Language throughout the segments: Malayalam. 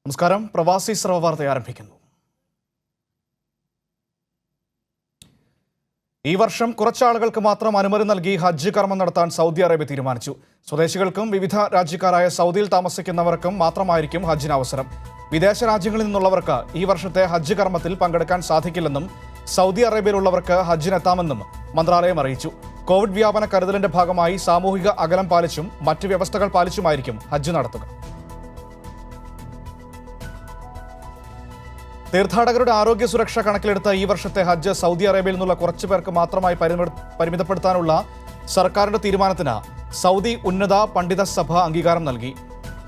നമസ്കാരം. പ്രവാസി സർവ്വവാർത്ത ആരംഭിക്കുന്നു. ഈ വർഷം കുറച്ചാളുകൾക്ക് മാത്രം അനുമതി നൽകി ഹജ്ജ് കർമ്മം നടത്താൻ സൗദി അറേബ്യ തീരുമാനിച്ചു. സ്വദേശികൾക്കും വിവിധ രാജ്യക്കാരായ സൗദിയിൽ താമസിക്കുന്നവർക്കും മാത്രമായിരിക്കും ഹജ്ജിന് അവസരം. വിദേശ രാജ്യങ്ങളിൽ നിന്നുള്ളവർക്ക് ഈ വർഷത്തെ ഹജ്ജ് കർമ്മത്തിൽ പങ്കെടുക്കാൻ സാധിക്കില്ലെന്നും സൗദി അറേബ്യയിലുള്ളവർക്ക് ഹജ്ജിനെത്താമെന്നും മന്ത്രാലയം അറിയിച്ചു. കോവിഡ് വ്യാപന കരുതലിന്റെ ഭാഗമായി സാമൂഹിക അകലം പാലിച്ചും മറ്റ് വ്യവസ്ഥകൾ പാലിച്ചുമായിരിക്കും ഹജ്ജ് നടത്തുക. തീർത്ഥാടകരുടെ ആരോഗ്യ സുരക്ഷ കണക്കിലെടുത്ത ഈ വർഷത്തെ ഹജ്ജ് സൗദി അറേബ്യയിൽ നിന്നുള്ള കുറച്ചു പേർക്ക് മാത്രമായി പരിമിതപ്പെടുത്താനുള്ള സർക്കാരിന്റെ തീരുമാനത്തിന് സൗദി ഉന്നത പണ്ഡിത സഭ അംഗീകാരം നൽകി.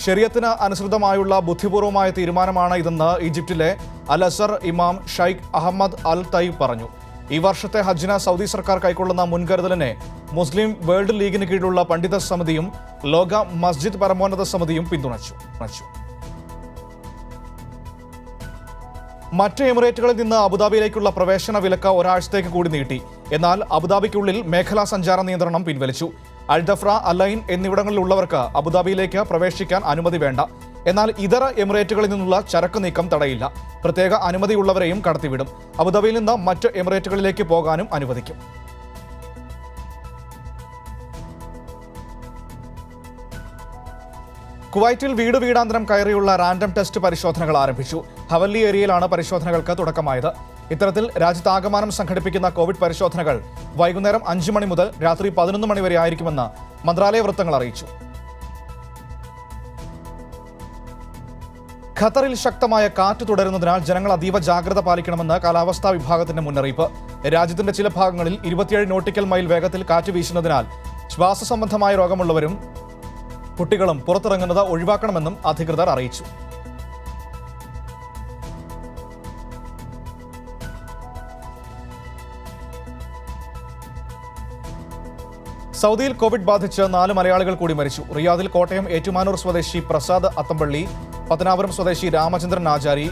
ശരീഅത്തിന് അനുസൃതമായുള്ള ബുദ്ധിപൂർവമായ തീരുമാനമാണ് ഇതെന്ന് ഈജിപ്തിലെ അൽ അസർ ഇമാം ഷൈഖ് അഹമ്മദ് അൽ തയ്യിബ് പറഞ്ഞു. ഈ വർഷത്തെ ഹജ്ജിന് സൗദി സർക്കാർ കൈക്കൊള്ളുന്ന മുൻകരുതലിനെ മുസ്ലിം വേൾഡ് ലീഗിന് കീഴിലുള്ള പണ്ഡിത സമിതിയും ലോക മസ്ജിദ് പരമോന്നത സമിതിയും പിന്തുണച്ചു. മറ്റ് എമിറേറ്റുകളിൽ നിന്ന് അബുദാബിയിലേക്കുള്ള പ്രവേശന വിലക്ക് ഒരാഴ്ചത്തേക്ക് കൂടി നീട്ടി. എന്നാൽ അബുദാബിക്കുള്ളിൽ മേഖലാ സഞ്ചാര നിയന്ത്രണം പിൻവലിച്ചു. അൽദഫ്ര, അലൈൻ എന്നിവിടങ്ങളിലുള്ളവർക്ക് അബുദാബിയിലേക്ക് പ്രവേശിക്കാൻ അനുമതി വേണ്ട. എന്നാൽ ഇതര എമിറേറ്റുകളിൽ നിന്നുള്ള ചരക്ക് നീക്കം തടയില്ല. പ്രത്യേക അനുമതിയുള്ളവരെയും കടത്തിവിടും. അബുദാബിയിൽ നിന്ന് മറ്റ് എമിറേറ്റുകളിലേക്ക് പോകാനും അനുവദിക്കും. കുവൈറ്റിൽ വീടാന്തരം കയറിയുള്ള റാൻഡം ടെസ്റ്റ് പരിശോധനകൾ ആരംഭിച്ചു. ഹവല്ലി ഏരിയയിലാണ് പരിശോധനകൾക്ക് തുടക്കമായത്. ഇത്തരത്തിൽ രാജ്യത്താകമാനം സംഘടിപ്പിക്കുന്ന കോവിഡ് പരിശോധനകൾ വൈകുന്നേരം 5 മണി മുതൽ രാത്രി 11 മണി വരെ ആയിരിക്കുമെന്ന് മന്ത്രാലയ വൃത്തങ്ങൾ അറിയിച്ചു. ഖത്തറിൽ ശക്തമായ കാറ്റ് തുടരുന്നതിനാൽ ജനങ്ങൾ അതീവ ജാഗ്രത പാലിക്കണമെന്ന് കാലാവസ്ഥാ വിഭാഗത്തിന്റെ മുന്നറിയിപ്പ്. രാജ്യത്തിന്റെ ചില ഭാഗങ്ങളിൽ 27 നോട്ടിക്കൽ മൈൽ വേഗത്തിൽ കാറ്റ് വീശുന്നതിനാൽ ശ്വാസ സംബന്ധമായ രോഗമുള്ളവരും കുട്ടികളും പുറത്തിറങ്ങുന്നത് ഒഴിവാക്കണമെന്നും അധികൃതർ അറിയിച്ചു. സൗദിയിൽ കോവിഡ് ബാധിച്ച് 4 മലയാളികൾ കൂടി മരിച്ചു. റിയാദിൽ കോട്ടയം ഏറ്റുമാനൂർ സ്വദേശി പ്രസാദ് അത്തമ്പള്ളി, പത്തനാപുരം സ്വദേശി രാമചന്ദ്രൻ ആചാരി,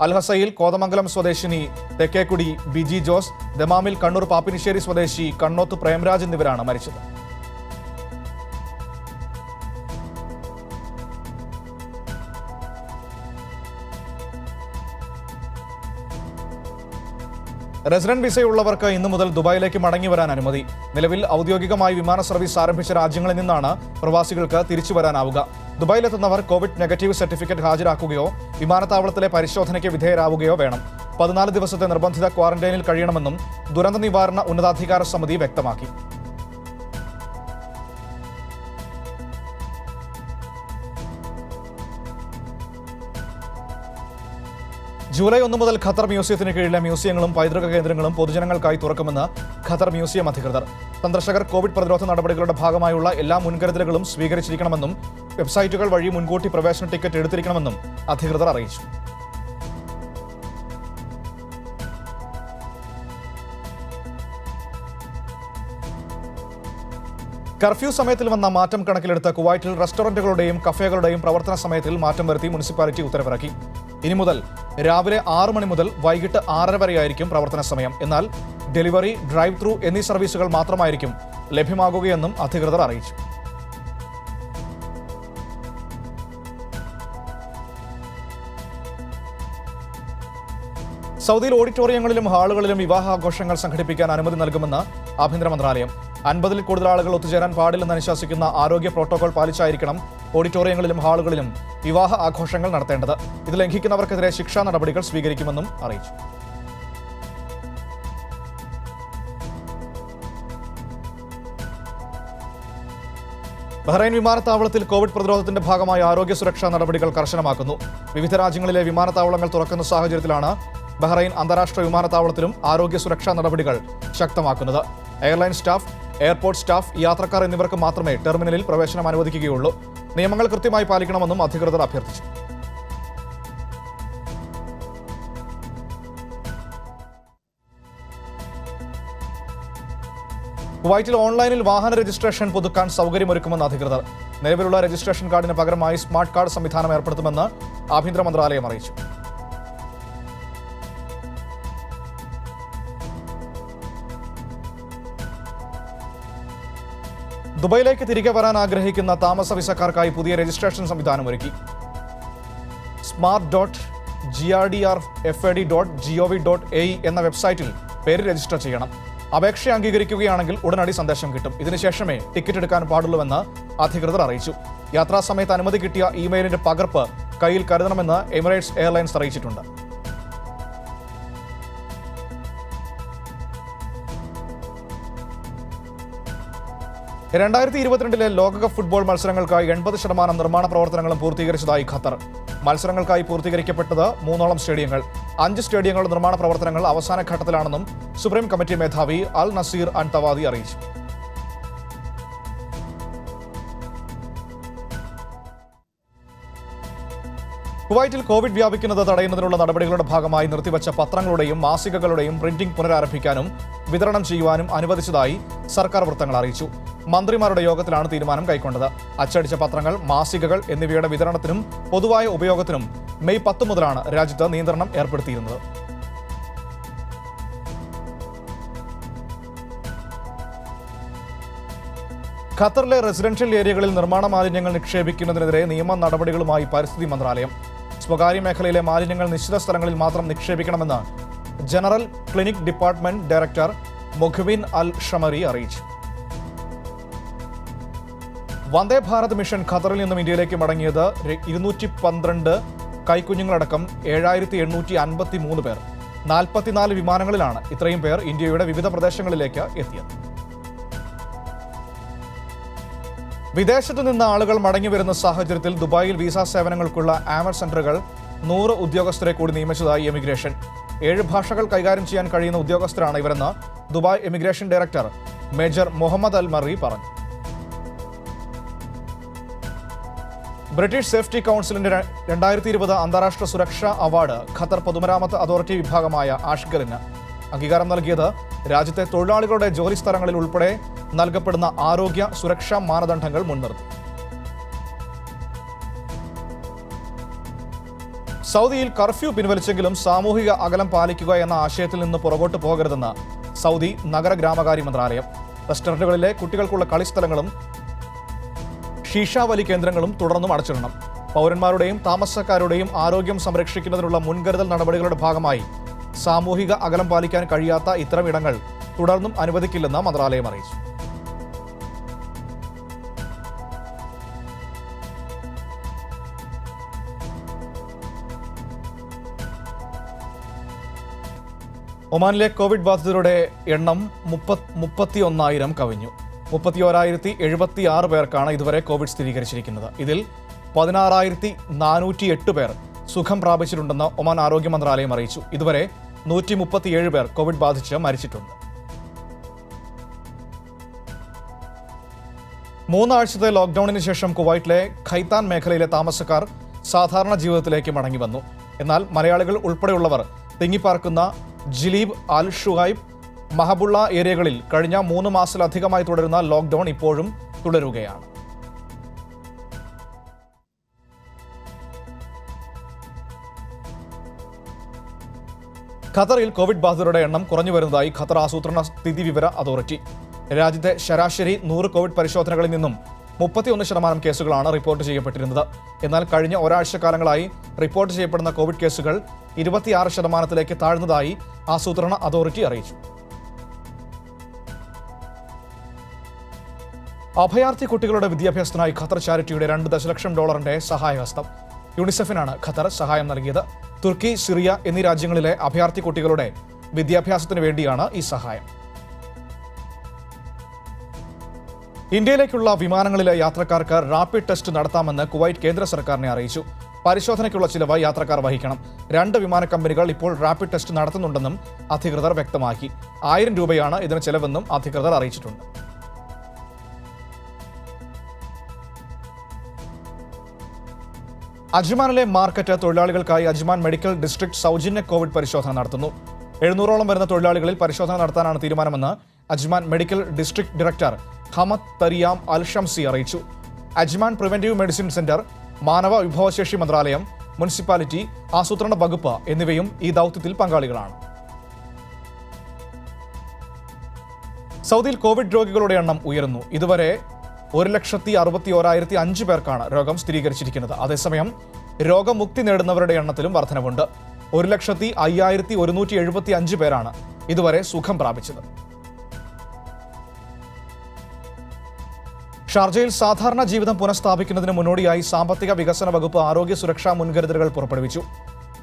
അൽഹസയിൽ കോതമംഗലം സ്വദേശിനി തെക്കേക്കുടി ബിജി ജോസ്, ദമാമിൽ കണ്ണൂർ പാപ്പിനിശ്ശേരി സ്വദേശി കണ്ണോത്ത് പ്രേംരാജ് എന്നിവരാണ് മരിച്ചത്. റെസിഡന്റ് വിസയുള്ളവർക്ക് ഇന്നു മുതൽ ദുബായിലേക്ക് മടങ്ങി വരാൻ അനുമതി. നിലവിൽ ഔദ്യോഗികമായി വിമാന സർവീസ് ആരംഭിച്ച രാജ്യങ്ങളിൽ നിന്നാണ് പ്രവാസികൾക്ക് തിരിച്ചു വരാനാവുക. ദുബായിലെത്തുന്നവർ കോവിഡ് നെഗറ്റീവ് സർട്ടിഫിക്കറ്റ് ഹാജരാക്കുകയോ വിമാനത്താവളത്തിലെ പരിശോധനയ്ക്ക് വിധേയരാവുകയോ വേണം. 14 ദിവസത്തെ നിർബന്ധിത ക്വാറന്റൈനിൽ കഴിയണമെന്നും ദുരന്ത നിവാരണ ഉന്നതാധികാര സമിതി വ്യക്തമാക്കി. ജൂലൈ 1 മുതൽ ഖത്തർ മ്യൂസിയത്തിന് കീഴിലെ മ്യൂസിയങ്ങളും പൈതൃക കേന്ദ്രങ്ങളും പൊതുജനങ്ങൾക്കായി തുറക്കുമെന്ന് ഖത്തർ മ്യൂസിയം അധികൃതർ. സന്ദർശകർ കോവിഡ് പ്രതിരോധ നടപടികളുടെ ഭാഗമായുള്ള എല്ലാ മുൻകരുതലുകളും സ്വീകരിച്ചിരിക്കണമെന്നും വെബ്സൈറ്റുകൾ വഴി മുൻകൂട്ടി പ്രവേശന ടിക്കറ്റ് എടുത്തിരിക്കണമെന്നും അധികൃതർ അറിയിച്ചു. കർഫ്യൂ സമയത്തിൽ വന്ന മാറ്റം കണക്കിലെടുത്ത് കുവൈറ്റിൽ റെസ്റ്റോറന്റുകളുടെയും കഫേകളുടെയും പ്രവർത്തന സമയത്തിൽ മാറ്റം വരുത്തി മുനിസിപ്പാലിറ്റി ഉത്തരവിറക്കി. ഇനി മുതൽ രാവിലെ 6 മണി മുതൽ വൈകിട്ട് 6:30 വരെയായിരിക്കും പ്രവർത്തന സമയം. എന്നാൽ ഡെലിവറി, ഡ്രൈവ് ത്രൂ എന്നീ സർവീസുകൾ മാത്രമായിരിക്കും ലഭ്യമാകുകയെന്നും അധികൃതർ അറിയിച്ചു. സൗദിയിൽ ഓഡിറ്റോറിയങ്ങളിലും ഹാളുകളിലും വിവാഹാഘോഷങ്ങൾ സംഘടിപ്പിക്കാൻ അനുമതി നൽകുമെന്ന് ആഭ്യന്തര മന്ത്രാലയം. 50-ൽ കൂടുതൽ ആളുകൾ ഒത്തുചേരാൻ പാടില്ലെന്ന് അനുശാസിക്കുന്ന ആരോഗ്യ പ്രോട്ടോകോൾ പാലിച്ചായിരിക്കണം ഓഡിറ്റോറിയങ്ങളിലും ഹാളുകളിലും വിവാഹ ആഘോഷങ്ങൾ നടത്തേണ്ടത്. ഇത് ലംഘിക്കുന്നവർക്കെതിരെ ശിക്ഷാ നടപടികൾ സ്വീകരിക്കുമെന്നും അറിയിച്ചു. ബഹ്റൈൻ വിമാനത്താവളത്തിൽ കോവിഡ് പ്രതിരോധത്തിന്റെ ഭാഗമായി ആരോഗ്യ സുരക്ഷാ നടപടികൾ കർശനമാക്കുന്നു. വിവിധ രാജ്യങ്ങളിലെ വിമാനത്താവളങ്ങൾ തുറക്കുന്ന സാഹചര്യത്തിലാണ് ബഹ്റൈൻ അന്താരാഷ്ട്ര വിമാനത്താവളത്തിലും ആരോഗ്യ സുരക്ഷാ നടപടികൾ ശക്തമാക്കുന്നത്. എയർലൈൻ സ്റ്റാഫ്, എയർപോർട്ട് സ്റ്റാഫ്, യാത്രക്കാർ എന്നിവർക്ക് മാത്രമേ ടെർമിനലിൽ പ്രവേശനം അനുവദിക്കുകയുള്ളൂ. നിയമങ്ങൾ കൃത്യമായി പാലിക്കണമെന്നും അധികൃതർ അഭ്യർത്ഥിച്ചു. കുവൈറ്റിൽ ഓൺലൈനിൽ വാഹന രജിസ്ട്രേഷൻ പുതുക്കാൻ സൗകര്യമൊരുക്കുമെന്ന് അധികൃതർ. നിലവിലുള്ള രജിസ്ട്രേഷൻ കാർഡിന് പകരമായി സ്മാർട്ട് കാർഡ് സംവിധാനം ഏർപ്പെടുത്തുമെന്ന് ആഭ്യന്തര മന്ത്രാലയം അറിയിച്ചു. ദുബായിലേക്ക് തിരികെ വരാൻ ആഗ്രഹിക്കുന്ന താമസ വിസക്കാർക്കായി പുതിയ രജിസ്ട്രേഷൻ സംവിധാനം ഒരുക്കി. smart.grdrfad.gov.ae എന്ന വെബ്സൈറ്റിൽ പേര് രജിസ്റ്റർ ചെയ്യണം. അപേക്ഷ അംഗീകരിക്കുകയാണെങ്കിൽ ഉടനടി സന്ദേശം കിട്ടും. ഇതിനുശേഷമേ ടിക്കറ്റ് എടുക്കാൻ പാടുള്ളൂവെന്ന് അധികൃതർ അറിയിച്ചു. യാത്രാ സമയത്ത് അനുമതി കിട്ടിയ ഇമെയിലിന്റെ പകർപ്പ് കയ്യിൽ കരുതണമെന്ന് എമിറേറ്റ്സ് എയർലൈൻസ് അറിയിച്ചിട്ടുണ്ട്. (2022) ലോകകപ്പ് ഫുട്ബോൾ മത്സരങ്ങൾക്കായി 80% നിർമ്മാണ പ്രവർത്തനങ്ങളും പൂർത്തീകരിച്ചതായി ഖത്തർ. മത്സരങ്ങൾക്കായി പൂർത്തീകരിക്കപ്പെട്ടത് 3 സ്റ്റേഡിയങ്ങൾ. 5 സ്റ്റേഡിയങ്ങളുടെ നിർമ്മാണ പ്രവർത്തനങ്ങൾ അവസാന ഘട്ടത്തിലാണെന്നും സുപ്രീം കമ്മിറ്റി മേധാവി അൽ നസീർ അൻ തവാദി അറിയിച്ചു. കുവൈറ്റിൽ കോവിഡ് വ്യാപിക്കുന്നത് തടയുന്നതിനുള്ള നടപടികളുടെ ഭാഗമായി നിർത്തിവച്ച പത്രങ്ങളുടെയും മാസികകളുടെയും പ്രിന്റിംഗ് പുനരാരംഭിക്കാനും വിതരണം ചെയ്യുവാനും അനുവദിച്ചതായി സർക്കാർ വൃത്തങ്ങൾ അറിയിച്ചു. മന്ത്രിമാരുടെ യോഗത്തിലാണ് തീരുമാനം കൈക്കൊണ്ടത്. അച്ചടിച്ച പത്രങ്ങൾ, മാസികകൾ എന്നിവയുടെ വിതരണത്തിനും പൊതുവായ ഉപയോഗത്തിനും മെയ് 10 മുതലാണ് രാജ്യത്ത് നിയന്ത്രണം ഏർപ്പെടുത്തിയിരുന്നത്. ഖത്തറിലെ റെസിഡൻഷ്യൽ ഏരിയകളിൽ നിർമ്മാണ മാലിന്യങ്ങൾ നിക്ഷേപിക്കുന്നതിനെതിരെ നിയമ നടപടികളുമായി പരിസ്ഥിതി മന്ത്രാലയം. സ്വകാര്യ മേഖലയിലെ മാലിന്യങ്ങൾ നിശ്ചിത സ്ഥലങ്ങളിൽ മാത്രം നിക്ഷേപിക്കണമെന്ന് ജനറൽ ക്ലിനിക് ഡിപ്പാർട്ട്മെന്റ് ഡയറക്ടർ മൊഖ്വിൻ അൽ ഷമരി അറിയിച്ചു. വന്ദേ ഭാരത് മിഷൻ ഖത്തറിൽ നിന്നും ഇന്ത്യയിലേക്ക് മടങ്ങിയത് 212 കൈക്കുഞ്ഞുങ്ങളടക്കം 7853 പേർ. 44 വിമാനങ്ങളിലാണ് ഇത്രയും പേർ ഇന്ത്യയുടെ വിവിധ പ്രദേശങ്ങളിലേക്ക് എത്തിയത്. വിദേശത്തു നിന്ന് ആളുകൾ മടങ്ങിവരുന്ന സാഹചര്യത്തിൽ ദുബായിൽ വിസ സേവനങ്ങൾക്കുള്ള ആമർ സെന്ററുകൾ 100 ഉദ്യോഗസ്ഥരെ കൂടി നിയമിച്ചതായി എമിഗ്രേഷൻ. 7 ഭാഷകൾ കൈകാര്യം ചെയ്യാൻ കഴിയുന്ന ഉദ്യോഗസ്ഥരാണ് ഇവരെന്ന് Dubai emigration director major Mohammed Al Marri പറഞ്ഞു. ബ്രിട്ടീഷ് സേഫ്റ്റി കൗൺസിലിന്റെ 2020 അന്താരാഷ്ട്ര സുരക്ഷാ അവാർഡ് ഖത്തർ പൊതുമരാമത്ത് അതോറിറ്റി വിഭാഗമായ ആഷ്ഗറിന്. അംഗീകാരം നൽകിയത് രാജ്യത്തെ തൊഴിലാളികളുടെ ജോലിസ്ഥലങ്ങളിൽ ഉൾപ്പെടെ നൽകപ്പെടുന്ന ആരോഗ്യ സുരക്ഷാ മാനദണ്ഡങ്ങൾ മുൻനിർത്തി. സൗദിയിൽ കർഫ്യൂ പിൻവലിച്ചെങ്കിലും സാമൂഹിക അകലം പാലിക്കുക എന്ന ആശയത്തിൽ നിന്ന് പുറകോട്ട് പോകരുതെന്ന് സൗദി നഗര ഗ്രാമകാര്യ മന്ത്രാലയം. റെസ്റ്റോറന്റുകളിലെ കുട്ടികൾക്കുള്ള കളിസ്ഥലങ്ങളും ഷീഷാവലി കേന്ദ്രങ്ങളും തുടർന്നും അടച്ചിടണം. പൗരന്മാരുടെയും താമസക്കാരുടെയും ആരോഗ്യം സംരക്ഷിക്കുന്നതിനുള്ള മുൻകരുതൽ നടപടികളുടെ ഭാഗമായി സാമൂഹിക അകലം പാലിക്കാൻ കഴിയാത്ത ഇത്തരം ഇടങ്ങൾ തുടർന്നും അനുവദിക്കില്ലെന്ന് മന്ത്രാലയം അറിയിച്ചു. ഒമാനിലെ കോവിഡ് ബാധിതരുടെ എണ്ണം 31,000 കവിഞ്ഞു. 31,076 പേർക്കാണ് ഇതുവരെ കോവിഡ് സ്ഥിരീകരിച്ചിരിക്കുന്നത്. ഇതിൽ 16,408 പേർ സുഖം പ്രാപിച്ചിട്ടുണ്ടെന്ന് ഒമാൻ ആരോഗ്യ മന്ത്രാലയം അറിയിച്ചു. ഇതുവരെ 137 പേർ കോവിഡ് ബാധിച്ച് മരിച്ചിട്ടുണ്ട്. 3 ആഴ്ചത്തെ ലോക്ക്ഡൌണിന് ശേഷം കുവൈറ്റിലെ ഖൈത്താൻ മേഖലയിലെ താമസക്കാർ സാധാരണ ജീവിതത്തിലേക്ക് മടങ്ങി വന്നു. എന്നാൽ മലയാളികൾ ഉൾപ്പെടെയുള്ളവർ തിങ്ങിപ്പാർക്കുന്ന ജിലീബ്, അൽ ഷുഹൈബ്, മഹബുള്ള ഏരിയകളിൽ കഴിഞ്ഞ 3 മാസത്തിലധികമായി തുടരുന്ന ലോക്ക്ഡൌൺ ഇപ്പോഴും തുടരുകയാണ്. ഖത്തറിൽ കോവിഡ് ബാധിതരുടെ എണ്ണം കുറഞ്ഞു വരുന്നതായി ഖത്തർ ആസൂത്രണ സ്ഥിതിവിവര അതോറിറ്റി. രാജ്യത്തെ ശരാശരി 100 കോവിഡ് പരിശോധനകളിൽ നിന്നും 31% കേസുകളാണ് റിപ്പോർട്ട് ചെയ്യപ്പെട്ടിരുന്നത്. എന്നാൽ കഴിഞ്ഞ ഒരാഴ്ചക്കാലങ്ങളായി റിപ്പോർട്ട് ചെയ്യപ്പെടുന്ന കോവിഡ് കേസുകൾ 26% താഴ്ന്നതായി ആസൂത്രണ അതോറിറ്റി അറിയിച്ചു. അഭയാർത്ഥി കുട്ടികളുടെ വിദ്യാഭ്യാസത്തിനായി ഖത്തർ ചാരിറ്റിയുടെ $2 ദശലക്ഷം സഹായഹസ്തം. യൂണിസെഫിനാണ് ഖത്തർ സഹായം നൽകിയത്. തുർക്കി, സിറിയ എന്നീ രാജ്യങ്ങളിലെ അഭയാർത്ഥി കുട്ടികളുടെ വിദ്യാഭ്യാസത്തിന് വേണ്ടിയാണ് ഈ സഹായം. ഇന്ത്യയിലേക്കുള്ള വിമാനങ്ങളിലെ യാത്രക്കാർക്ക് റാപ്പിഡ് ടെസ്റ്റ് നടത്താമെന്ന് കുവൈറ്റ് കേന്ദ്ര സർക്കാരിനെ അറിയിച്ചു. പരിശോധനയ്ക്കുള്ള ചിലവ് യാത്രക്കാർ വഹിക്കണം. 2 വിമാന കമ്പനികൾ ഇപ്പോൾ റാപ്പിഡ് ടെസ്റ്റ് നടത്തുന്നുണ്ടെന്നും അധികൃതർ വ്യക്തമാക്കി. 1000 രൂപയാണ് ഇതിന് ചെലവെന്നും അധികൃതർ അറിയിച്ചിട്ടുണ്ട്. അജ്മാനിലെ മാർക്കറ്റ് തൊഴിലാളികൾക്കായി അജ്മാൻ മെഡിക്കൽ ഡിസ്ട്രിക്ട് സൗജന്യ കോവിഡ് പരിശോധന നടത്തുന്നു. 700ഓളം വരുന്ന തൊഴിലാളികളിൽ പരിശോധന നടത്താനാണ് തീരുമാനമെന്ന് Ajman medical district director Hamad Tariam Al Shamsi അറിയിച്ചു. അജ്മാൻ പ്രിവന്റീവ് മെഡിസിൻ സെന്റർ, മാനവ വിഭവശേഷി മന്ത്രാലയം, മുനിസിപ്പാലിറ്റി, ആസൂത്രണ വകുപ്പ് എന്നിവയും ഈ ദൗത്യത്തിൽ പങ്കാളികളാണ്. സൗദിയിൽ കോവിഡ് രോഗികളുടെ എണ്ണം ഉയരുന്നു. ഇതുവരെ 1,61,005 പേർക്കാണ് രോഗം സ്ഥിരീകരിച്ചിരിക്കുന്നത്. അതേസമയം രോഗമുക്തി നേടുന്നവരുടെ എണ്ണത്തിലും വർധനവുണ്ട്. 1,05,175 പേരാണ് ഇതുവരെ സുഖം പ്രാപിച്ചത്. ഷാർജയിൽ സാധാരണ ജീവിതം പുനഃസ്ഥാപിക്കുന്നതിന് മുന്നോടിയായി സാമ്പത്തിക വികസന വകുപ്പ് ആരോഗ്യ സുരക്ഷാ മുൻകരുതലുകൾ പുറപ്പെടുവിച്ചു.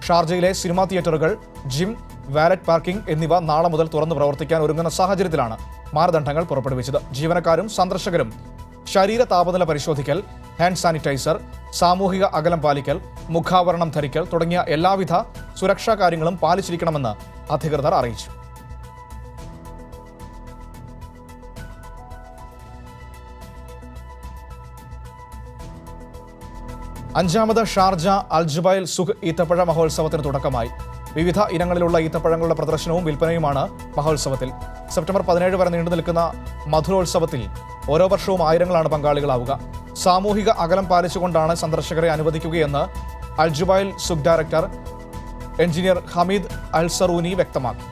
ഷാർജയിലെ സിനിമാ തിയേറ്ററുകൾ, ജിം, വാലറ്റ് പാർക്കിംഗ് എന്നിവ നാളെ മുതൽ തുറന്നു പ്രവർത്തിക്കാൻ ഒരുങ്ങുന്ന സാഹചര്യത്തിലാണ് മാനദണ്ഡങ്ങൾ പുറപ്പെടുവിച്ചത്. ജീവനക്കാരും സന്ദർശകരും ശരീര താപനില പരിശോധിക്കൽ, ഹാൻഡ് സാനിറ്റൈസർ, സാമൂഹിക അകലം പാലിക്കൽ, മുഖാവരണം ധരിക്കൽ തുടങ്ങിയ എല്ലാവിധ സുരക്ഷാ കാര്യങ്ങളും പാലിച്ചിരിക്കണമെന്ന് അധികൃതർ അറിയിച്ചു. അഞ്ചാമത് ഷാർജ അൽജുബൈൽ സുഖ് ഈത്തപ്പഴ മഹോത്സവത്തിന് തുടക്കമായി. വിവിധ ഇനങ്ങളിലുള്ള ഈത്തപ്പഴങ്ങളുടെ പ്രദർശനവും വിൽപ്പനയുമാണ് മഹോത്സവത്തിൽ. സെപ്റ്റംബർ 17 വരെ നീണ്ടു നിൽക്കുന്ന മധുരോത്സവത്തിൽ ഓരോ വർഷവും ആയിരങ്ങളാണ് പങ്കാളികളാവുക. സാമൂഹിക അകലം പാലിച്ചുകൊണ്ടാണ് സന്ദർശകരെ അനുവദിക്കുകയെന്ന് അൽജുബൈൽ സുഖ് ഡയറക്ടർ എഞ്ചിനീയർ ഹമീദ് അൽസറൂനി വ്യക്തമാക്കി.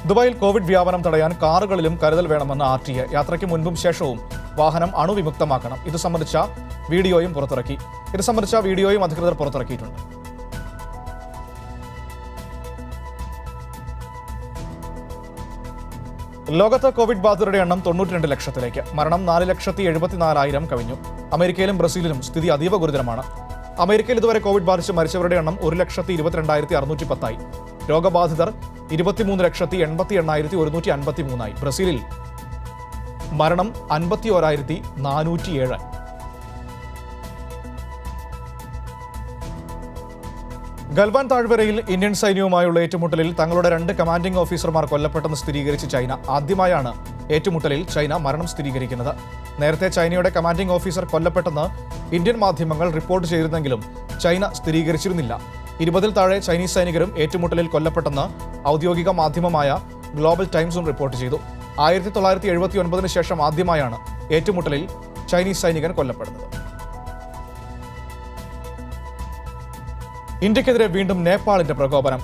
ദുബായിൽ കോവിഡ് വ്യാപനം തടയാൻ കാറുകളിലും കരുതൽ വേണമെന്ന് RTA. യാത്രയ്ക്ക് മുൻപും ശേഷവും വാഹനം അണുവിമുക്തമാക്കണം. ഇത് സംബന്ധിച്ച വീഡിയോയും അധികൃതർ പുറത്തിറക്കിയിട്ടുണ്ട്. ലോകത്ത് കോവിഡ് ബാധിതരുടെ എണ്ണം 92 ലക്ഷത്തിലേക്ക്. മരണം 4,74,000 കവിഞ്ഞു. അമേരിക്കയിലും ബ്രസീലിലും സ്ഥിതി അതീവ ഗുരുതരമാണ്. അമേരിക്കയിൽ ഇതുവരെ കോവിഡ് ബാധിച്ച് മരിച്ചവരുടെ എണ്ണം 1,22,653 രോഗബാധിതർ 23,88,153 ബ്രസീലിൽ മരണം 51,407. ഗൽവാൻ താഴ്വരയിൽ ഇന്ത്യൻ സൈന്യവുമായുള്ള ഏറ്റുമുട്ടലിൽ തങ്ങളുടെ 2 കമാൻഡിംഗ് ഓഫീസർമാർ കൊല്ലപ്പെട്ടെന്ന് സ്ഥിരീകരിച്ച് ചൈന. ആദ്യമായാണ് ഏറ്റുമുട്ടലിൽ ചൈന മരണം സ്ഥിരീകരിക്കുന്നത്. നേരത്തെ ചൈനയുടെ കമാൻഡിംഗ് ഓഫീസർ കൊല്ലപ്പെട്ടെന്ന് ഇന്ത്യൻ മാധ്യമങ്ങൾ റിപ്പോർട്ട് ചെയ്തിരുന്നെങ്കിലും ചൈന സ്ഥിരീകരിച്ചിരുന്നില്ല. 20-ൽ താഴെ ചൈനീസ് സൈനികരും ഏറ്റുമുട്ടലിൽ കൊല്ലപ്പെട്ടെന്ന് ഔദ്യോഗിക മാധ്യമമായ ഗ്ലോബൽ ടൈംസും റിപ്പോർട്ട് ചെയ്തു. 1979 ശേഷം ആദ്യമായാണ് ഏറ്റുമുട്ടലിൽ ചൈനീസ് സൈനികൻ കൊല്ലപ്പെടുന്നത്. ഇന്ത്യക്കെതിരെ വീണ്ടും നേപ്പാളിന്റെ പ്രകോപനം.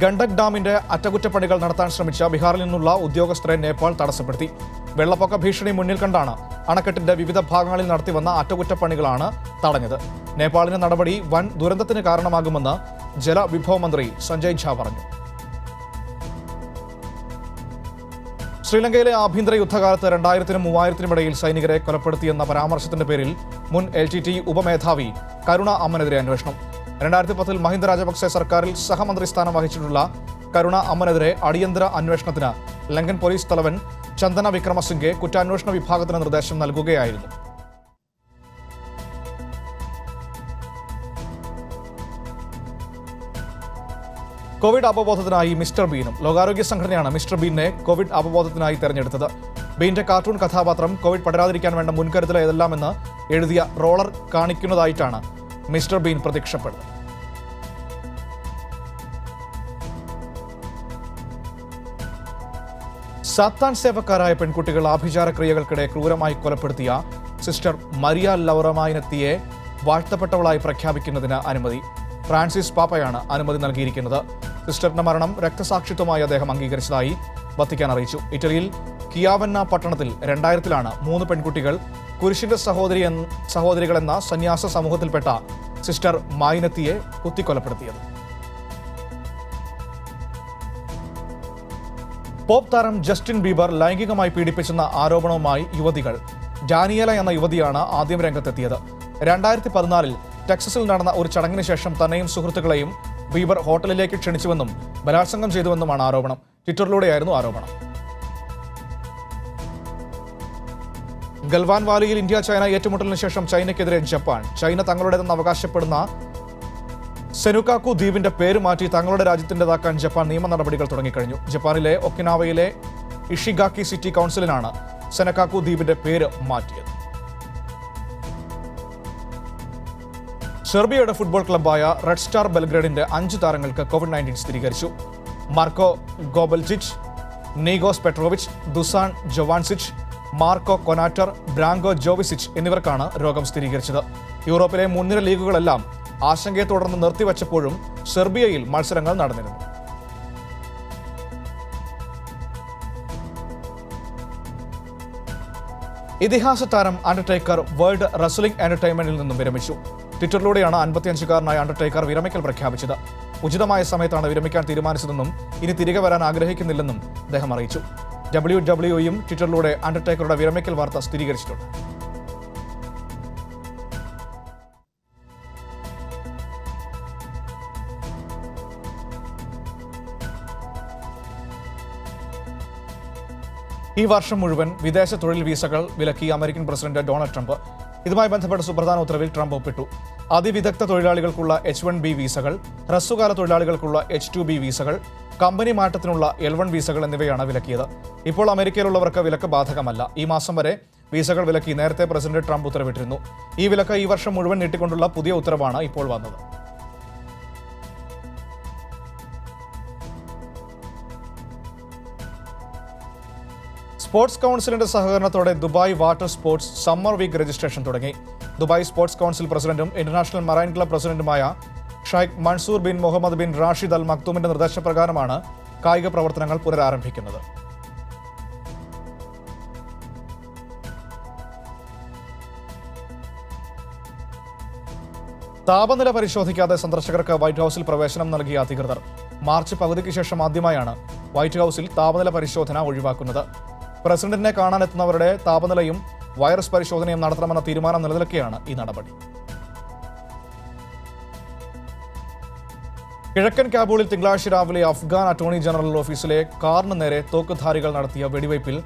ഗണ്ഡക് ഡാമിന്റെ അറ്റകുറ്റപ്പണികൾ നടത്താൻ ശ്രമിച്ച ബീഹാറിൽ നിന്നുള്ള ഉദ്യോഗസ്ഥരെ നേപ്പാൾ തടസ്സപ്പെടുത്തി. വെള്ളപ്പൊക്ക ഭീഷണി മുന്നിൽ കണ്ടാണ് അണക്കെട്ടിന്റെ വിവിധ ഭാഗങ്ങളിൽ നടത്തിവന്ന അറ്റകുറ്റപ്പണികളാണ് തടഞ്ഞത്. നേപ്പാളിന്റെ നടപടി വൻ ദുരന്തത്തിന് കാരണമാകുമെന്ന് ജലവിഭവ മന്ത്രി സഞ്ജയ് ഝാ പറഞ്ഞു. ശ്രീലങ്കയിലെ ആഭ്യന്തര യുദ്ധകാലത്ത് 2000-നും 3000-നും ഇടയിൽ സൈനികരെ കൊലപ്പെടുത്തിയെന്ന പരാമർശത്തിന്റെ പേരിൽ മുൻ LTT ഉപമേധാവി കരുണ അമ്മനെതിരെ അന്വേഷണം. 2010-ൽ മഹിന്ദ രാജപക്സെ സർക്കാരിൽ സഹമന്ത്രി സ്ഥാനം വഹിച്ചിട്ടുള്ള കരുണ അമ്മനെതിരെ അടിയന്തര അന്വേഷണത്തിന് ലങ്കൻ പോലീസ് തലവൻ ചന്ദന വിക്രമസിംഗെ കുറ്റാന്വേഷണ വിഭാഗത്തിന് നിർദ്ദേശം നൽകുകയായിരുന്നു. കോവിഡ് അവബോധത്തിനായി മിസ്റ്റർ ബീനും. ലോകാരോഗ്യ സംഘടനയാണ് മിസ്റ്റർ ബീനെ കോവിഡ് അവബോധത്തിനായി തെരഞ്ഞെടുത്തത്. ബീന്റെ കാർട്ടൂൺ കഥാപാത്രം കോവിഡ് പടരാതിരിക്കാൻ വേണ്ട മുൻകരുതൽ ഏതെല്ലാമെന്ന് എഴുതിയ റോളർ കാണിക്കുന്നതായിട്ടാണ് മിസ്റ്റർ ബീൻ പ്രത്യക്ഷപ്പെടുന്നത്. സാത്താൻ സേവക്കാരായ പെൺകുട്ടികൾ ആഭിചാര ക്രിയകൾക്കിടെ ക്രൂരമായി കൊലപ്പെടുത്തിയ സിസ്റ്റർ മരിയ ലൗറമായിനെത്തിയെ വാഴ്ത്തപ്പെട്ടവളായി പ്രഖ്യാപിക്കുന്നതിന് അനുമതി. ഫ്രാൻസിസ് പാപ്പയാണ് അനുമതി നൽകിയിരിക്കുന്നത്. സിസ്റ്ററിന്റെ മരണം രക്തസാക്ഷിത്വമായി അദ്ദേഹം അംഗീകരിച്ചതായി വത്തിക്കാൻ അറിയിച്ചു. ഇറ്റലിയിൽ കിയാവന്ന പട്ടണത്തിൽ 2000-ലാണ് 3 പെൺകുട്ടികൾ കുരിശിന്റെ സഹോദരികളെന്ന സന്യാസ സമൂഹത്തിൽപ്പെട്ട സിസ്റ്റർ മായിനെത്തിയെ കുത്തിക്കൊലപ്പെടുത്തിയത്. പോപ്പ് താരം ജസ്റ്റിൻ ബീബർ ലൈംഗികമായി പീഡിപ്പിച്ചെന്ന ആരോപണവുമായി യുവതികൾ. ഡാനിയേല എന്ന യുവതിയാണ് ആദ്യം രംഗത്തെത്തിയത്. 2014-ൽ ടെക്സസിൽ നടന്ന ഒരു ചടങ്ങിന് ശേഷം തന്നെയും സുഹൃത്തുക്കളെയും ബീബർ ഹോട്ടലിലേക്ക് ക്ഷണിച്ചുവെന്നും ബലാത്സംഗം ചെയ്തുവെന്നുമാണ് ആരോപണം. ട്വിറ്ററിലൂടെയായിരുന്നു ആരോപണം. ഗൽവാൻ വാലിയിൽ ഇന്ത്യ ചൈന ഏറ്റുമുട്ടലിന് ശേഷം ചൈനയ്ക്കെതിരെ ജപ്പാൻ. ചൈന തങ്ങളുടേതെന്ന് അവകാശപ്പെടുന്ന സെനുകാക്കു ദ്വീപിന്റെ പേര് മാറ്റി തങ്ങളുടെ രാജ്യത്തിൻ്റെതാക്കാൻ ജപ്പാൻ നിയമ നടപടികൾ തുടങ്ങിക്കഴിഞ്ഞു. ജപ്പാനിലെ ഒക്കിനാവയിലെ ഇഷിഗാക്കി സിറ്റി കൗൺസിലിനാണ് സെനകാക്കു ദ്വീപിന്റെ പേര് മാറ്റിയത്. സെർബിയയുടെ ഫുട്ബോൾ ക്ലബ്ബായ റെഡ് സ്റ്റാർ ബെൽഗ്രേഡിന്റെ 5 താരങ്ങൾക്ക് COVID-19 സ്ഥിരീകരിച്ചു. Marko Gobeljic, Njegos Petrovic, Dusan Jovancic, Marko Konatar, Branko Jovicic എന്നിവർക്കാണ് രോഗം സ്ഥിരീകരിച്ചത്. യൂറോപ്പിലെ മുൻനിര ലീഗുകളെല്ലാം ആശങ്കയെ തുടർന്ന് നിർത്തിവച്ചപ്പോഴും സെർബിയയിൽ മത്സരങ്ങൾ നടന്നിരുന്നു. ഇതിഹാസ താരം അണ്ടർടേക്കർ വേൾഡ് റെസ്ലിംഗ് എന്റർടൈൻമെന്റിൽ നിന്നും വിരമിച്ചു. ട്വിറ്ററിലൂടെയാണ് 55-കാരനായ അണ്ടർടേക്കർ വിരമിക്കൽ പ്രഖ്യാപിച്ചത്. ഉചിതമായ സമയത്താണ് വിരമിക്കാൻ തീരുമാനിച്ചതെന്നും ഇനി തിരികെ വരാൻ ആഗ്രഹിക്കുന്നില്ലെന്നും അദ്ദേഹം അറിയിച്ചു. WWE ട്വിറ്ററിലൂടെ അണ്ടർടേക്കറുടെ വിരമിക്കൽ വാർത്ത സ്ഥിരീകരിച്ചിട്ടുണ്ട്. ഈ വർഷം മുഴുവൻ വിദേശ തൊഴിൽ വീസകൾ വിലക്കി അമേരിക്കൻ പ്രസിഡന്റ് ഡൊണാൾഡ് ട്രംപ്. ഇതുമായി ബന്ധപ്പെട്ട സുപ്രധാന ഉത്തരവിൽ ട്രംപ് ഒപ്പിട്ടു. അതിവിദഗ്ധ തൊഴിലാളികൾക്കുള്ള H-1B വീസകൾ, ഹ്രസ്വകാല തൊഴിലാളികൾക്കുള്ള H-2B വീസകൾ, കമ്പനി മാറ്റത്തിനുള്ള L-1 വീസകൾ എന്നിവയാണ് വിലക്കിയത്. ഇപ്പോൾ അമേരിക്കയിലുള്ളവർക്ക് വിലക്ക് ബാധകമല്ല. ഈ മാസം വരെ വീസകൾ വിലക്കി നേരത്തെ പ്രസിഡന്റ് ട്രംപ് ഉത്തരവിട്ടിരുന്നു. ഈ വിലക്ക് ഈ വർഷം മുഴുവൻ നീട്ടിക്കൊണ്ടുള്ള പുതിയ ഉത്തരവാണ് ഇപ്പോൾ വന്നത്. സ്പോർട്സ് കൗൺസിലിന്റെ സഹകരണത്തോടെ Dubai water sports summer week registration തുടങ്ങി. ദുബായ് സ്പോർട്സ് കൗൺസിൽ പ്രസിഡന്റും ഇന്റർനാഷണൽ മറൈൻ ക്ലബ് പ്രസിഡന്റുമായ Sheikh Mansoor bin Mohammed bin Rashid Al മക്തൂമിന്റെ നിർദ്ദേശപ്രകാരമാണ് കായിക പ്രവർത്തനങ്ങൾ പുനരാരംഭിക്കുന്നത്. താപനില പരിശോധിക്കാതെ സന്ദർശകർക്ക് വൈറ്റ് ഹൌസിൽ പ്രവേശനം നൽകിയ അധികൃതർ. മാർച്ച് പകുതിക്ക് ശേഷം ആദ്യമായാണ് വൈറ്റ് ഹൌസിൽ താപനില പരിശോധന ഒഴിവാക്കുന്നത്. പ്രസിഡന്റിനെ കാണാനെത്തുന്നവരുടെ താപനിലയും വൈറസ് പരിശോധനയും നടത്തണമെന്ന തീരുമാനം നിലനിൽക്കെയാണ് ഈ നടപടി. കിഴക്കൻ കാബൂളിൽ തിങ്കളാഴ്ച രാവിലെ അഫ്ഗാൻ അറ്റോർണി ജനറൽ ഓഫീസിലെ കാറിന് നേരെ തോക്കുധാരികൾ നടത്തിയ വെടിവയ്പിൽ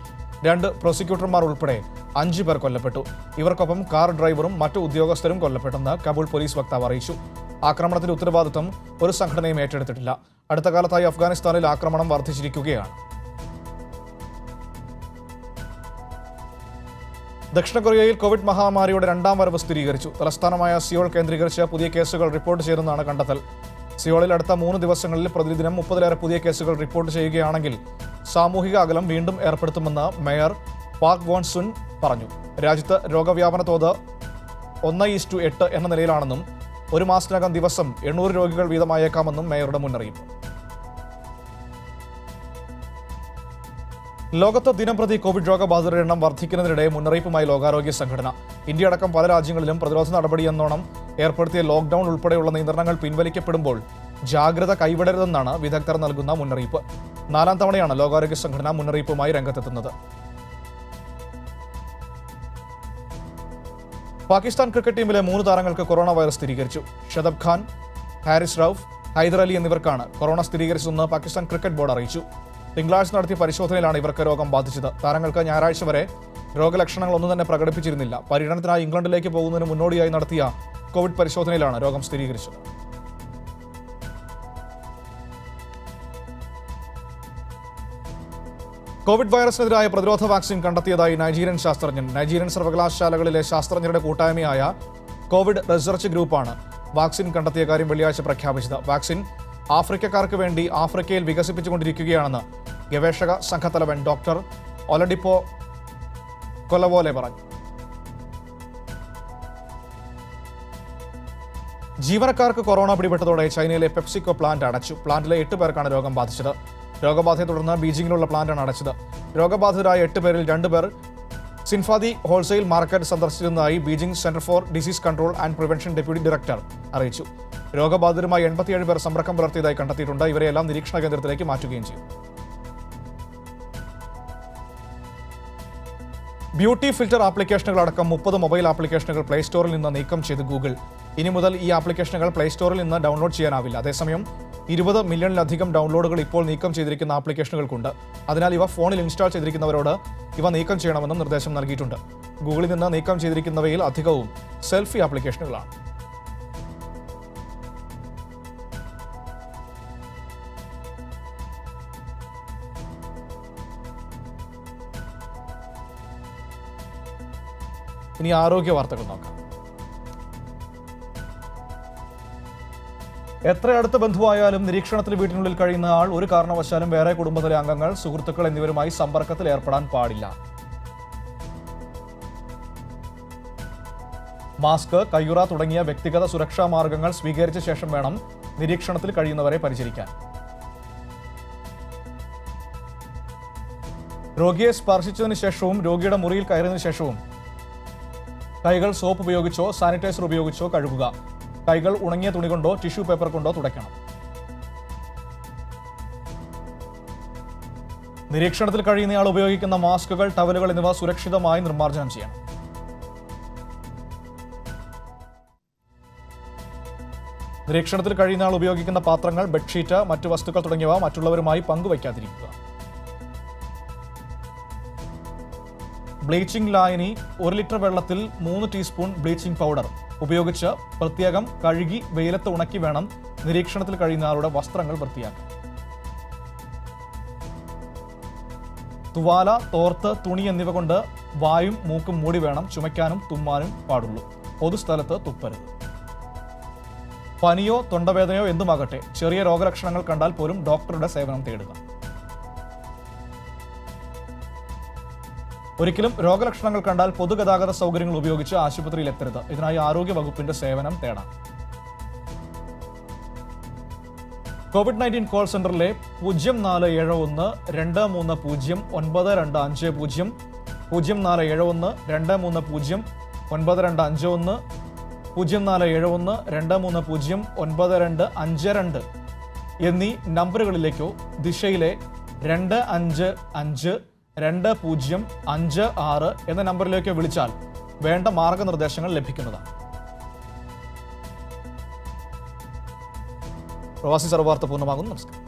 2 പ്രോസിക്യൂട്ടർമാർ ഉൾപ്പെടെ 5 പേർ കൊല്ലപ്പെട്ടു. ഇവർക്കൊപ്പം കാർ ഡ്രൈവറും മറ്റു ഉദ്യോഗസ്ഥരും കൊല്ലപ്പെട്ടെന്ന് കാബൂൾ പോലീസ് വക്താവ് അറിയിച്ചു. ആക്രമണത്തിന്റെ ഉത്തരവാദിത്തം ഒരു സംഘടനയും ഏറ്റെടുത്തിട്ടില്ല. അടുത്ത കാലത്തായി അഫ്ഗാനിസ്ഥാനിൽ ആക്രമണം വർദ്ധിച്ചിരിക്കുകയാണ്. ദക്ഷിണ കൊറിയയിൽ കോവിഡ് മഹാമാരിയുടെ 2ാം വരവ് സ്ഥിരീകരിച്ചു. തലസ്ഥാനമായ സിയോൾ കേന്ദ്രീകരിച്ച് പുതിയ കേസുകൾ റിപ്പോർട്ട് ചെയ്തെന്നാണ് കണ്ടെത്തൽ. സിയോളിൽ അടുത്ത 3 ദിവസങ്ങളിൽ പ്രതിദിനം 30-ലേറെ പുതിയ കേസുകൾ റിപ്പോർട്ട് ചെയ്യുകയാണെങ്കിൽ സാമൂഹിക അകലം വീണ്ടും ഏർപ്പെടുത്തുമെന്ന് മേയർ പാക് വോൺ സുൻ പറഞ്ഞു. രാജ്യത്ത് രോഗവ്യാപന തോത് 1:8 എന്ന നിലയിലാണെന്നും 1 മാസത്തിനകം ദിവസം 800 രോഗികൾ വീതമായേക്കാമെന്നും മേയറുടെ മുന്നറിയിപ്പ്. ലോകത്ത് ദിനംപ്രതി കോവിഡ് രോഗബാധിതരുടെ എണ്ണം വർദ്ധിക്കുന്നതിനിടെ മുന്നറിയിപ്പുമായി ലോകാരോഗ്യ സംഘടന. ഇന്ത്യ അടക്കം പല രാജ്യങ്ങളിലും പ്രതിരോധ നടപടിയെന്നോണം ഏർപ്പെടുത്തിയ ലോക്ഡൌൺ ഉൾപ്പെടെയുള്ള നിയന്ത്രണങ്ങൾ പിൻവലിക്കപ്പെടുമ്പോൾ ജാഗ്രത കൈവിടരുതെന്നാണ് വിദഗ്ധർ നൽകുന്ന മുന്നറിയിപ്പ്. 4ാം തവണയാണ് ലോകാരോഗ്യ സംഘടന മുന്നറിയിപ്പുമായി രംഗത്തെത്തുന്നത്. പാകിസ്ഥാൻ ക്രിക്കറ്റ് ടീമിലെ 3 താരങ്ങൾക്ക് കൊറോണ വൈറസ് സ്ഥിരീകരിച്ചു. ഷദബ് ഖാൻ, ഹാരിസ് റൌഫ്, ഹൈദർ അലി എന്നിവർക്കാണ് കൊറോണ സ്ഥിരീകരിച്ചതെന്ന് പാകിസ്ഥാൻ ക്രിക്കറ്റ് ബോർഡ് അറിയിച്ചു. തിങ്കളാഴ്ച നടത്തിയ പരിശോധനയിലാണ് ഇവർക്ക് രോഗം ബാധിച്ചത്. താരങ്ങൾക്ക് ഞായറാഴ്ച വരെ രോഗലക്ഷണങ്ങളൊന്നും തന്നെ പ്രകടിപ്പിച്ചിരുന്നില്ല. പര്യടനത്തിനായി ഇംഗ്ലണ്ടിലേക്ക് പോകുന്നതിന് മുന്നോടിയായി നടത്തിയ കോവിഡ് പരിശോധനയിലാണ് രോഗം സ്ഥിരീകരിച്ചത്. കോവിഡ് വൈറസിനെതിരായ പ്രതിരോധ വാക്സിൻ കണ്ടെത്തിയതായി നൈജീരിയൻ ശാസ്ത്രജ്ഞൻ. നൈജീരിയൻ സർവകലാശാലകളിലെ ശാസ്ത്രജ്ഞരുടെ കൂട്ടായ്മയായ കോവിഡ് റിസർച്ച് ഗ്രൂപ്പാണ് വാക്സിൻ കണ്ടെത്തിയ കാര്യം വെള്ളിയാഴ്ച പ്രഖ്യാപിച്ചത്. വാക്സിൻ ആഫ്രിക്കക്കാർക്ക് വേണ്ടി ആഫ്രിക്കയിൽ വികസിപ്പിച്ചുകൊണ്ടിരിക്കുകയാണെന്ന് ഗവേഷക സംഘത്തലവൻ ഡോക്ടർ ഒലഡിപ്പോ കൊലവോലെ പറഞ്ഞു. ജീവനക്കാർക്ക് കൊറോണ പിടിപെട്ടതോടെ ചൈനയിലെ പെപ്സിക്കോ പ്ലാന്റ് അടച്ചു. പ്ലാന്റിലെ 8 പേർക്കാണ് രോഗം ബാധിച്ചത്. രോഗബാധയെ തുടർന്ന് ബീജിംഗിലുള്ള പ്ലാന്റാണ് അടച്ചത്. രോഗബാധിതരായ 8 പേരിൽ 2 പേർ സിൻഫാദി ഹോൾസെയിൽ മാർക്കറ്റ് സന്ദർശിച്ചതായി Beijing centre for disease control and prevention deputy director അറിയിച്ചു. രോഗബാധിതരുമായി 87 പേർ സമ്പർക്കം പുലർത്തിയതായി കണ്ടെത്തിയിട്ടുണ്ട്. ഇവരെയെല്ലാം നിരീക്ഷണ കേന്ദ്രത്തിലേക്ക് മാറ്റുകയും ചെയ്യും. ബ്യൂട്ടി ഫിൽറ്റർ ആപ്ലിക്കേഷനുകൾ അടക്കം 30 മൊബൈൽ ആപ്ലിക്കേഷനുകൾ പ്ലേ സ്റ്റോറിൽ നിന്ന് നീക്കം ചെയ്ത് ഗൂഗിൾ. ഇനി മുതൽ ഈ ആപ്ലിക്കേഷനുകൾ പ്ലേ സ്റ്റോറിൽ നിന്ന് ഡൗൺലോഡ് ചെയ്യാനാവില്ല. അതേസമയം 20 മില്യണിലധികം ഡൗൺലോഡുകൾ ഇപ്പോൾ നീക്കം ചെയ്തിരിക്കുന്ന ആപ്ലിക്കേഷനുകൾക്കുണ്ട്. അതിനാൽ ഇവ ഫോണിൽ ഇൻസ്റ്റാൾ ചെയ്തിരിക്കുന്നവരോട് ഇവ നീക്കം ചെയ്യണമെന്നും നിർദ്ദേശം നൽകിയിട്ടുണ്ട്. ഗൂഗിളിൽ നിന്ന് നീക്കം ചെയ്തിരിക്കുന്നവയിൽ അധികവും സെൽഫി ആപ്ലിക്കേഷനുകളാണ്. ഇനി ആരോഗ്യ വാർത്തകൾ നോക്കാം. എത്ര അടുത്ത ബന്ധുവായാലും നിരീക്ഷണത്തിൽ വീട്ടിനുള്ളിൽ കഴിയുന്ന ആൾ ഒരു കാരണവശാലും വേറെ കുടുംബത്തിലെ അംഗങ്ങൾ, സുഹൃത്തുക്കൾ എന്നിവരുമായി സമ്പർക്കത്തിൽ ഏർപ്പെടാൻ പാടില്ല. മാസ്ക്, കയ്യുറ തുടങ്ങിയ വ്യക്തിഗത സുരക്ഷാ മാർഗങ്ങൾ സ്വീകരിച്ച ശേഷം വേണം നിരീക്ഷണത്തിൽ കഴിയുന്നവരെ പരിചരിക്കാൻ. രോഗിയെ സ്പർശിച്ചതിന് ശേഷവും രോഗിയുടെ മുറിയിൽ കയറിയതിനു ശേഷവും കൈകൾ സോപ്പ് ഉപയോഗിച്ചോ സാനിറ്റൈസർ ഉപയോഗിച്ചോ കഴുകുക. കൈകൾ ഉണങ്ങിയ തുണി കൊണ്ടോ ടിഷ്യൂ പേപ്പർ കൊണ്ടോ തുടയ്ക്കണം. നിരീക്ഷണത്തിൽ കഴിയുന്നയാൾ ഉപയോഗിക്കുന്ന മാസ്കുകൾ, ടവലുകൾ എന്നിവ സുരക്ഷിതമായി നിർമ്മാർജ്ജനം ചെയ്യണം. നിരീക്ഷണത്തിൽ കഴിയുന്നയാൾ ഉപയോഗിക്കുന്ന പാത്രങ്ങൾ, ബെഡ്ഷീറ്റ്, മറ്റു വസ്തുക്കൾ തുടങ്ങിയവ മറ്റുള്ളവരുമായി പങ്കുവയ്ക്കാതിരിക്കുക. ബ്ലീച്ചിംഗ് ലായനി 1 ലിറ്റർ വെള്ളത്തിൽ 3 ടീസ്പൂൺ ബ്ലീച്ചിംഗ് പൗഡർ ഉപയോഗിച്ച് പ്രത്യേകം കഴുകി വെയിലത്ത് ഉണക്കി വേണം നിരീക്ഷണത്തിൽ കഴിയുന്നയാളുടെ വസ്ത്രങ്ങൾ വൃത്തിയാക്കാൻ. തുവാല, തോർത്ത്, തുണി എന്നിവ കൊണ്ട് വായും മൂക്കും മൂടി വേണം ചുമയ്ക്കാനും തുമ്മാനും പാടുള്ളൂ. പൊതുസ്ഥലത്ത് തുപ്പരുത്. പനിയോ തൊണ്ടവേദനയോ എന്തുമാകട്ടെ, ചെറിയ രോഗലക്ഷണങ്ങൾ കണ്ടാൽ പോലും ഡോക്ടറുടെ സേവനം തേടുക. ഒരിക്കലും രോഗലക്ഷണങ്ങൾ കണ്ടാൽ പൊതുഗതാഗത സൗകര്യങ്ങൾ ഉപയോഗിച്ച് ആശുപത്രിയിൽ എത്തരുത്. ഇതിനായി ആരോഗ്യ വകുപ്പിന്റെ സേവനം തേടാം. COVID-19 കോൾ സെന്ററിലെ 0471 230 9250 0471 230 9251 0471 230 9252 എന്നീ നമ്പറുകളിലേക്കോ ദിശയിലെ 255 2056 എന്ന നമ്പറിലേക്ക് വിളിച്ചാൽ വേണ്ട മാർഗനിർദ്ദേശങ്ങൾ ലഭിക്കുന്നതാണ്. പ്രവാസി സർവാർത്ത പൂർണ്ണമാകുന്നു. നമസ്കാരം.